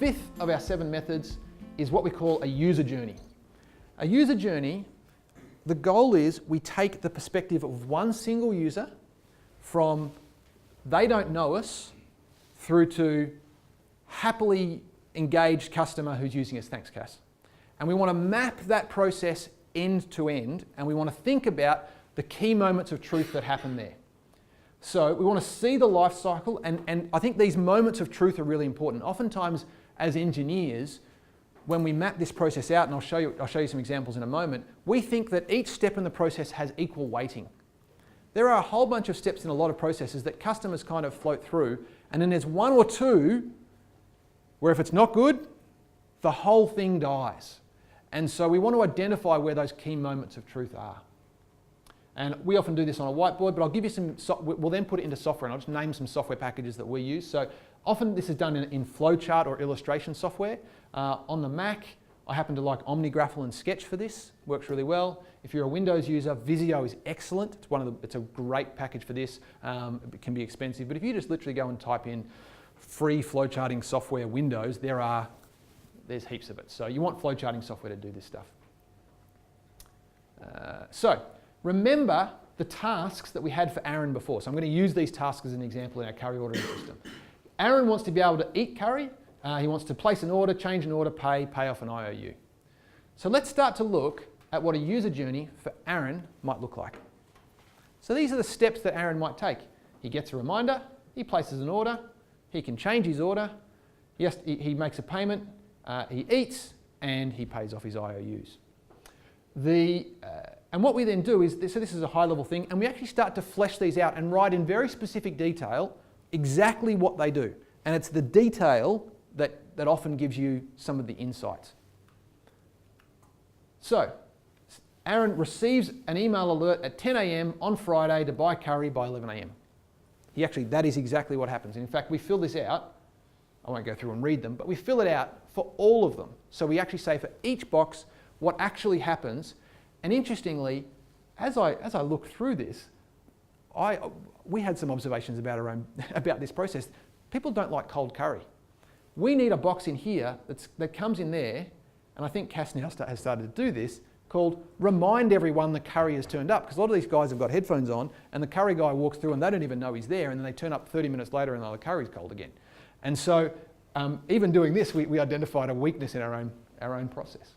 fifth of our 7 methods is what we call a user journey. A user journey, the goal is we take the perspective of one single user from they don't know us through to happily engaged customer who's using us. Thanks, Cass. And we want to map that process end to end, and we want to think about the key moments of truth that happen there. So we want to see the life cycle, and I think these moments of truth are really important. Oftentimes, as engineers, when we map this process out, and I'll show you some examples in a moment, we think that each step in the process has equal weighting. There are a whole bunch of steps in a lot of processes that customers kind of float through, and then there's one or two where if it's not good, the whole thing dies. And so we want to identify where those key moments of truth are. And we often do this on a whiteboard, but I'll give you some, we'll then put it into software, and I'll just name some software packages that we use. So often this is done in flowchart or illustration software. On the Mac, I happen to like OmniGraffle and Sketch for this, works really well. If you're a Windows user, Visio is excellent. It's a great package for this. It can be expensive, but if you just literally go and type in free flowcharting software Windows, there's heaps of it. So you want flowcharting software to do this stuff. So remember the tasks that we had for Aaron before. So I'm going to use these tasks as an example in our curry ordering system. Aaron wants to be able to eat curry. He wants to place an order, change an order, pay off an IOU. So let's start to look at what a user journey for Aaron might look like. So these are the steps that Aaron might take. He gets a reminder, he places an order, he can change his order, he makes a payment, he eats, and he pays off his IOUs. And what we then do is, so this is a high level thing, and we actually start to flesh these out and write in very specific detail exactly what they do. And it's the detail that often gives you some of the insights. So, Aaron receives an email alert at 10 a.m. on Friday to buy curry by 11 a.m. That is exactly what happens. And in fact, we fill this out. I won't go through and read them, but we fill it out for all of them. So we actually say for each box what actually happens. And interestingly, as I look through this, we had some observations about this process. People don't like cold curry. We need a box in here that comes in there, and I think Cass now has started to do this, called remind everyone the curry has turned up. Because a lot of these guys have got headphones on, and the curry guy walks through and they don't even know he's there, and then they turn up 30 minutes later and the curry's cold again. And so even doing this, we identified a weakness in our own process.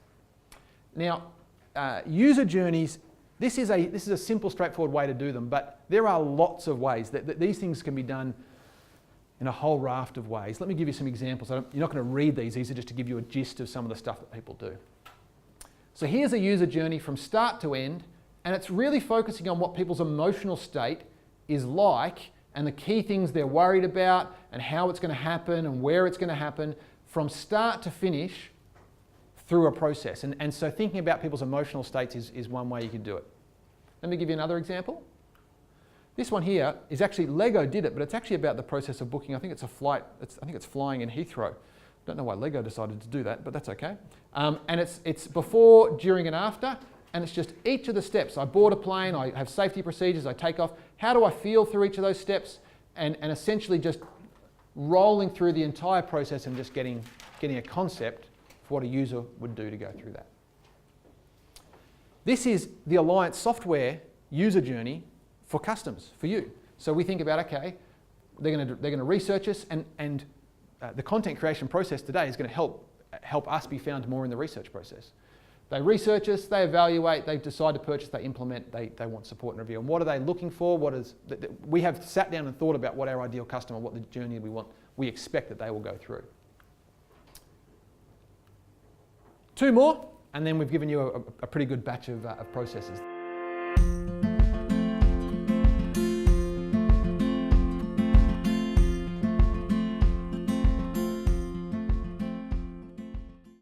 Now, user journeys, this is a simple, straightforward way to do them, but there are lots of ways that these things can be done in a whole raft of ways. Let me give you some examples. You're not going to read these are just to give you a gist of some of the stuff that people do. So here's a user journey from start to end, and it's really focusing on what people's emotional state is like and the key things they're worried about and how it's going to happen and where it's going to happen from start to finish through a process. And so thinking about people's emotional states is one way you can do it. Let me give you another example. This one here is actually, Lego did it, but it's actually about the process of booking. I think it's a flight, I think it's flying in Heathrow. Don't know why Lego decided to do that, but that's okay. And it's before, during and after, and it's just each of the steps. I board a plane, I have safety procedures, I take off. How do I feel through each of those steps? And essentially just rolling through the entire process and just getting a concept for what a user would do to go through that. This is the Alliance software user journey for customs, for you. So we think about, okay, they're going to research us, and the content creation process today is going to help us be found more in the research process. They research us, they evaluate, they decide to purchase, they implement, they want support and review. And what are they looking for? We have sat down and thought about what our ideal customer, what the journey we expect that they will go through. 2 more, and then we've given you a pretty good batch of processes.